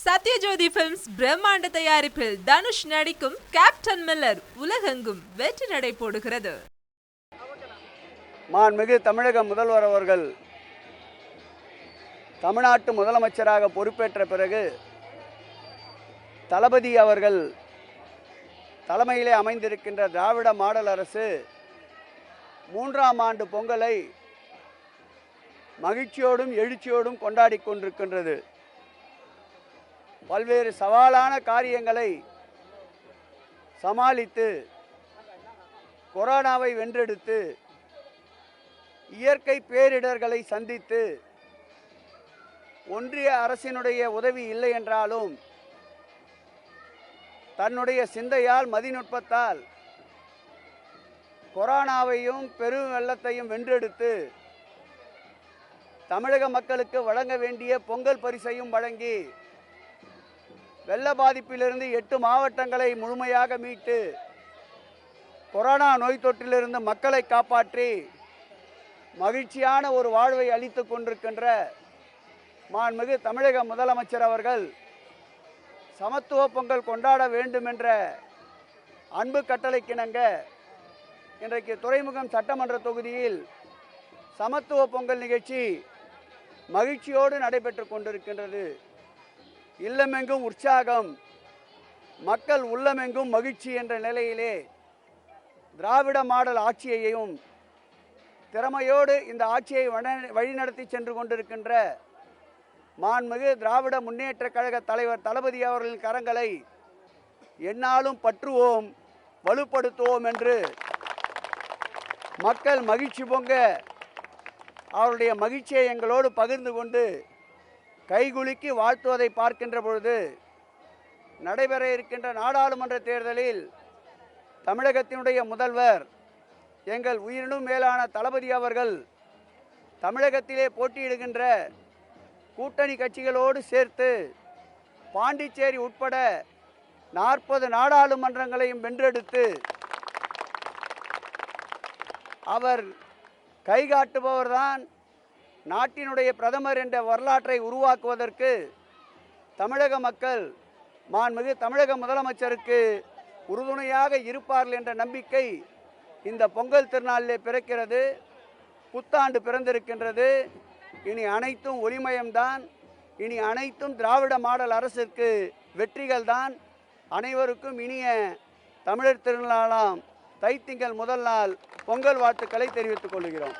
Sathyajothi films பிரம்மாண்ட தயாரிப்பில் தனுஷ் நடிக்கும் கேப்டன் மில்லர் உலகெங்கும் வெற்றி நடை போடுகிறது. மாண்புமிகு தமிழக முதல்வர் அவர்கள் தமிழ்நாட்டு முதலமைச்சராக பொறுப்பேற்ற பிறகு தளபதி அவர்கள் தலைமையிலே அமைந்திருக்கின்ற திராவிட மாடல் அரசு 3ஆம் ஆண்டு பொங்கலை மகிழ்ச்சியோடும் எழுச்சியோடும் கொண்டாடி கொண்டிருக்கின்றது. பல்வேறு சவாலான காரியங்களை சமாளித்து கொரோனாவை வென்றெடுத்து இயற்கை பேரிடர்களை சந்தித்து ஒன்றிய அரசினுடைய உதவி இல்லை என்றாலும் தன்னுடைய சிந்தையால் மதிநுட்பத்தால் கொரோனாவையும் பெரும் வெள்ளத்தையும் வென்றெடுத்து தமிழக மக்களுக்கு வழங்க வேண்டிய பொங்கல் பரிசையும் வழங்கி வெள்ள பாதிப்பிலிருந்து 8 மாவட்டங்களை முழுமையாக மீட்டு கொரோனா நோய் தொற்றிலிருந்து மக்களை காப்பாற்றி மகிழ்ச்சியான ஒரு வாழ்வை அளித்து கொண்டிருக்கின்ற மாண்புமிகு தமிழக முதலமைச்சர் அவர்கள் சமத்துவ பொங்கல் கொண்டாட வேண்டும் என்ற அன்பு கட்டளைக்கிணங்க இன்றைக்கு துறைமுகம் சட்டமன்ற தொகுதியில் சமத்துவ பொங்கல் நிகழ்ச்சி மகிழ்ச்சியோடு நடைபெற்று கொண்டிருக்கின்றது. இல்லமெங்கும் உற்சாகம், மக்கள் உள்ளமெங்கும் மகிழ்ச்சி என்ற நிலையிலே திராவிட மாடல் ஆட்சியையும் திறமையோடு இந்த ஆட்சியை வழிநடத்தி சென்று கொண்டிருக்கின்ற மாண்புமிகு திராவிட முன்னேற்ற கழக தலைவர் தளபதி அவர்களின் கரங்களை எந்நாளும் பற்றுவோம், வலுப்படுத்துவோம் என்று மக்கள் மகிழ்ச்சி பொங்க அவருடைய மகிழ்ச்சியை எங்களோடு பகிர்ந்து கொண்டு கைகுலுக்கி வாழ்த்துவதை பார்க்கின்ற பொழுது நடைபெற இருக்கின்ற நாடாளுமன்ற தேர்தலில் தமிழகத்தினுடைய முதல்வர் எங்கள் உயிரினும் மேலான தளபதி அவர்கள் தமிழகத்திலே போட்டியிடுகின்ற கூட்டணி கட்சிகளோடு சேர்த்து பாண்டிச்சேரி உட்பட 40 நாடாளுமன்றங்களையும் வென்றெடுத்து அவர் கைகாட்டுபவர்தான் நாட்டினுடைய பிரதமர் என்ற வரலாற்றை உருவாக்குவதற்கு தமிழக மக்கள் மாண்புமிகு தமிழக முதலமைச்சருக்கு உறுதுணையாக இருப்பார்கள் என்ற நம்பிக்கை இந்த பொங்கல் திருநாளிலே பிறக்கிறது. புத்தாண்டு பிறந்திருக்கின்றது. இனி அனைத்தும் ஒளிமயம்தான். இனி அனைத்தும் திராவிட மாடல் அரசிற்கு வெற்றிகள் தான். அனைவருக்கும் இனிய தமிழர் திருநாளாம் தைத்திங்கள் முதல் நாள் பொங்கல் வாழ்த்துக்களை தெரிவித்துக் கொள்கிறோம்.